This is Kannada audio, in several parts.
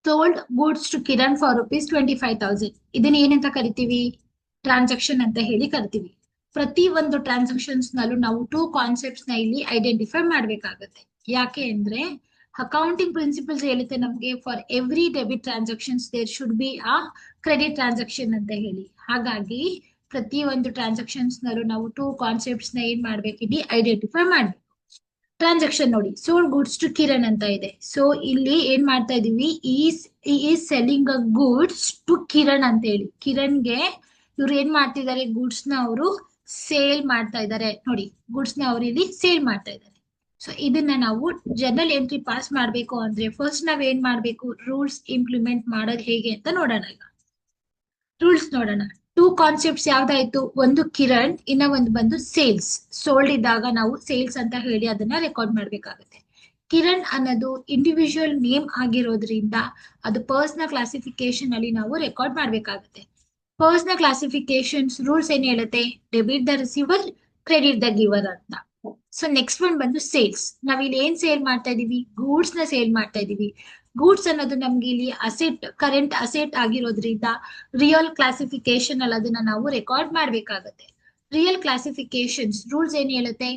Sold goods to Kiran for rupees 25,000. ಇದನ್ನ ಏನಂತ ಕರಿತೀವಿ? ಟ್ರಾನ್ಸಾಕ್ಷನ್ ಅಂತ ಹೇಳಿ ಕರಿತೀವಿ. ಪ್ರತಿ ಒಂದು ಟ್ರಾನ್ಸಾಕ್ಷನ್ಸ್ ನಲ್ಲೂ ನಾವು ಟೂ ಕಾನ್ಸೆಪ್ಟ್ಸ್ ನ ಇಲ್ಲಿ ಐಡೆಂಟಿಫೈ ಮಾಡ್ಬೇಕಾಗತ್ತೆ. ಯಾಕೆ ಅಂದ್ರೆ ಅಕೌಂಟಿಂಗ್ ಪ್ರಿನ್ಸಿಪಲ್ಸ್ ಹೇಳುತ್ತೆ ನಮ್ಗೆ, for every debit transactions there should be a credit transaction ಅಂತ ಹೇಳಿ. ಹಾಗಾಗಿ ಪ್ರತಿ ಒಂದು ಟ್ರಾನ್ಸಾಕ್ಷನ್ಸ್ ನಲ್ಲೂ ನಾವು ಟೂ ಕಾನ್ಸೆಪ್ಟ್ಸ್ ನ ಏನ್ ಮಾಡ್ಬೇಕು, ಇಲ್ಲಿ ಐಡೆಂಟಿಫೈ ಮಾಡ್ಬೇಕು. ಟ್ರಾನ್ಸಾಕ್ಷನ್ ನೋಡಿ, ಸೋಲ್ಡ್ ಗೂಡ್ಸ್ ಟು ಕಿರಣ್ ಅಂತ ಇದೆ. ಸೊ ಇಲ್ಲಿ ಏನ್ ಮಾಡ್ತಾ ಇದೀವಿ, is selling a goods to Kiran ಅಂತ ಹೇಳಿ. ಕಿರಣ್ಗೆ ಇವ್ರು ಏನ್ ಮಾಡ್ತಿದ್ದಾರೆ, ಗೂಡ್ಸ್ ನ ಅವರು ಸೇಲ್ ಮಾಡ್ತಾ ಇದ್ದಾರೆ. ನೋಡಿ, ಗೂಡ್ಸ್ ನ ಅವ್ರು ಇಲ್ಲಿ ಸೇಲ್ ಮಾಡ್ತಾ ಇದ್ದಾರೆ. ಸೊ ಇದನ್ನ ನಾವು ಜನರಲ್ ಎಂಟ್ರಿ ಪಾಸ್ ಮಾಡ್ಬೇಕು ಅಂದ್ರೆ ಫಸ್ಟ್ ನಾವ್ ಏನ್ ಮಾಡ್ಬೇಕು, ರೂಲ್ಸ್ ಇಂಪ್ಲಿಮೆಂಟ್ ಮಾಡೋದು ಹೇಗೆ ಅಂತ ನೋಡೋಣ. ಈಗ ರೂಲ್ಸ್ ನೋಡೋಣ. ಟೂ ಕಾನ್ಸೆಪ್ಟ್ಸ್ ಯಾವ್ದಾಯ್ತು, ಒಂದು ಕಿರಣ್, ಇನ್ನ ಒಂದು ಬಂದು ಸೇಲ್ಸ್. ಸೋಲ್ಡ್ ಇದ್ದಾಗ ನಾವು ಸೇಲ್ಸ್ ಅಂತ ಹೇಳಿ ಅದನ್ನ ರೆಕಾರ್ಡ್ ಮಾಡ್ಬೇಕಾಗುತ್ತೆ. ಕಿರಣ್ ಅನ್ನೋದು ಇಂಡಿವಿಜುವಲ್ ನೇಮ್ ಆಗಿರೋದ್ರಿಂದ ಅದು ಪರ್ಸನಲ್ ಕ್ಲಾಸಿಫಿಕೇಶನ್ ಅಲ್ಲಿ ನಾವು ರೆಕಾರ್ಡ್ ಮಾಡ್ಬೇಕಾಗುತ್ತೆ. ಪರ್ಸನಲ್ ಕ್ಲಾಸಿಫಿಕೇಶನ್ಸ್ ರೂಲ್ಸ್ ಏನ್ ಹೇಳುತ್ತೆ, debit the receiver, credit the ಗಿವರ್ ಅಂತ. ಸೊ ನೆಕ್ಸ್ಟ್ ಒನ್ ಬಂದು ಸೇಲ್ಸ್. ನಾವ್ ಇಲ್ಲಿ ಏನ್ ಸೇಲ್ ಮಾಡ್ತಾ ಇದೀವಿ, ಗೂಡ್ಸ್ ನ ಸೇಲ್ ಮಾಡ್ತಾ ಇದೀವಿ. ಗೂಡ್ಸ್ ಅನ್ನೋದು ನಮ್ಗೆ ಇಲ್ಲಿ ಅಸೆಟ್, ಕರೆಂಟ್ ಅಸೆಟ್ ಆಗಿರೋದ್ರಿಂದ ರಿಯಲ್ ಕ್ಲಾಸಿಫಿಕೇಶನ್ ಅಲ್ಲಿ ಅದನ್ನ ನಾವು ರೆಕಾರ್ಡ್ ಮಾಡ್ಬೇಕಾಗತ್ತೆ. ರಿಯಲ್ ಕ್ಲಾಸಿಫಿಕೇಶನ್ಸ್ ರೂಲ್ಸ್ ಏನ್ ಹೇಳುತ್ತೆ,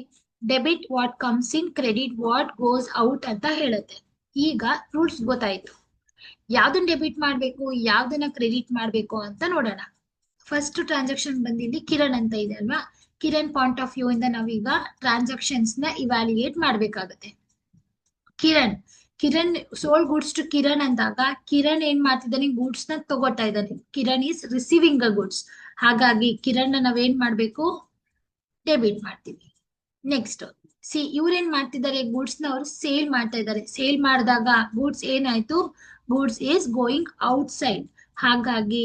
debit what comes in, credit what goes out ಅಂತ ಹೇಳುತ್ತೆ. ಈಗ ರೂಲ್ಸ್ ಗೊತ್ತಾಯ್ತು, ಯಾವ್ದನ್ನ ಡೆಬಿಟ್ ಮಾಡ್ಬೇಕು, ಯಾವ್ದನ್ನ ಕ್ರೆಡಿಟ್ ಮಾಡ್ಬೇಕು ಅಂತ ನೋಡೋಣ. ಫಸ್ಟ್ ಟ್ರಾನ್ಸಾಕ್ಷನ್ ಬಂದಿಲ್ಲಿ ಕಿರಣ್ ಅಂತ ಇದೆ ಅಲ್ವಾ. ಕಿರಣ್ ಪಾಯಿಂಟ್ ಆಫ್ ವ್ಯೂ ಇಂದ ನಾವೀಗ ಟ್ರಾನ್ಸಾಕ್ಷನ್ಸ್ ನ ಇವ್ಯಾಲ್ಯೂಯೇಟ್ ಮಾಡ್ಬೇಕಾಗತ್ತೆ. Kiran Kiran sold goods to Kiran ಅಂದಾಗ ಕಿರಣ್ ಏನ್ ಮಾಡ್ತಿದ್ದಾನೆ, ಗೂಡ್ಸ್ ನ ತಗೋತಾ ಇದ್ದಾನೆ. Kiran is receiving a goods. ಹಾಗಾಗಿ ಕಿರಣ್ ನಾವೇನ್ ಮಾಡ್ಬೇಕು, ಡೆಬಿಟ್ ಮಾಡ್ತೀವಿ. ನೆಕ್ಸ್ಟ್ ಇವ್ರೇನ್ ಮಾಡ್ತಿದ್ದಾರೆ, ಗೂಡ್ಸ್ ನ ಅವ್ರು ಸೇಲ್ ಮಾಡ್ತಾ ಇದ್ದಾರೆ. ಸೇಲ್ ಮಾಡಿದಾಗ ಗೂಡ್ಸ್ ಏನಾಯ್ತು, goods is going out side. ಹಾಗಾಗಿ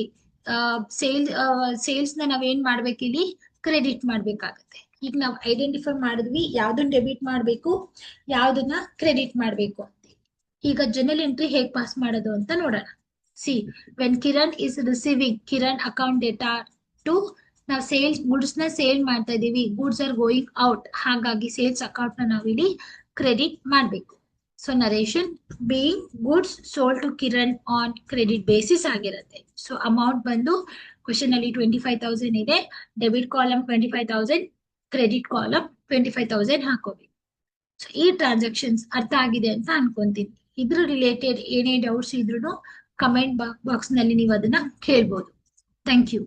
ಸೇಲ್ಸ್ ನ ನಾವೇನ್ ಮಾಡ್ಬೇಕು, ಇಲ್ಲಿ ಕ್ರೆಡಿಟ್ ಮಾಡ್ಬೇಕಾಗತ್ತೆ. ಈಗ ನಾವು ಐಡೆಂಟಿಫೈ ಮಾಡಿದ್ವಿ ಯಾವ್ದನ್ನ ಡೆಬಿಟ್ ಮಾಡ್ಬೇಕು, ಯಾವ್ದನ್ನ ಕ್ರೆಡಿಟ್ ಮಾಡ್ಬೇಕು ಅಂತ. ಈಗ ಜನರಲ್ ಎಂಟ್ರಿ ಹೇಗ್ ಪಾಸ್ ಮಾಡೋದು ಅಂತ ನೋಡೋಣ. See when Kiran is receiving, Kiran account data to, ನಾವು ಸೇಲ್ಸ್ ಗೂಡ್ಸ್ ನ ಸೇಲ್ ಮಾಡ್ತಾ ಇದೀವಿ, ಗೂಡ್ಸ್ ಆರ್ ಗೋಯಿಂಗ್ ಔಟ್. ಹಾಗಾಗಿ ಸೇಲ್ಸ್ ಅಕೌಂಟ್ ನ ನಾವಿಲ್ಲಿ ಕ್ರೆಡಿಟ್ ಮಾಡ್ಬೇಕು. So narration being goods sold to Kiran on credit basis ಆಗಿರುತ್ತೆ. ಸೊ ಅಮೌಂಟ್ ಬಂದು ಕ್ವಶನ್ ಅಲ್ಲಿ 25,000 ಇದೆ. ಡೆಬಿಟ್ ಕಾಲಮ್ 25,000, ಕ್ರೆಡಿಟ್ ಕಾಲಮ್ 25,000 ಹಾಕೋಬೇಕು. ಸೊ ಈ ಟ್ರಾನ್ಸಾಕ್ಷನ್ಸ್ ಅರ್ಥ ಆಗಿದೆ ಅಂತ ಅನ್ಕೊಂತೀನಿ. ಇದ್ರ ರಿಲೇಟೆಡ್ ಏನೇ ಡೌಟ್ಸ್ ಇದ್ರು ಕಮೆಂಟ್ ಬಾಕ್ಸ್ ನಲ್ಲಿ ನೀವು ಅದನ್ನ ಕೇಳ್ಬೋದು. Thank you.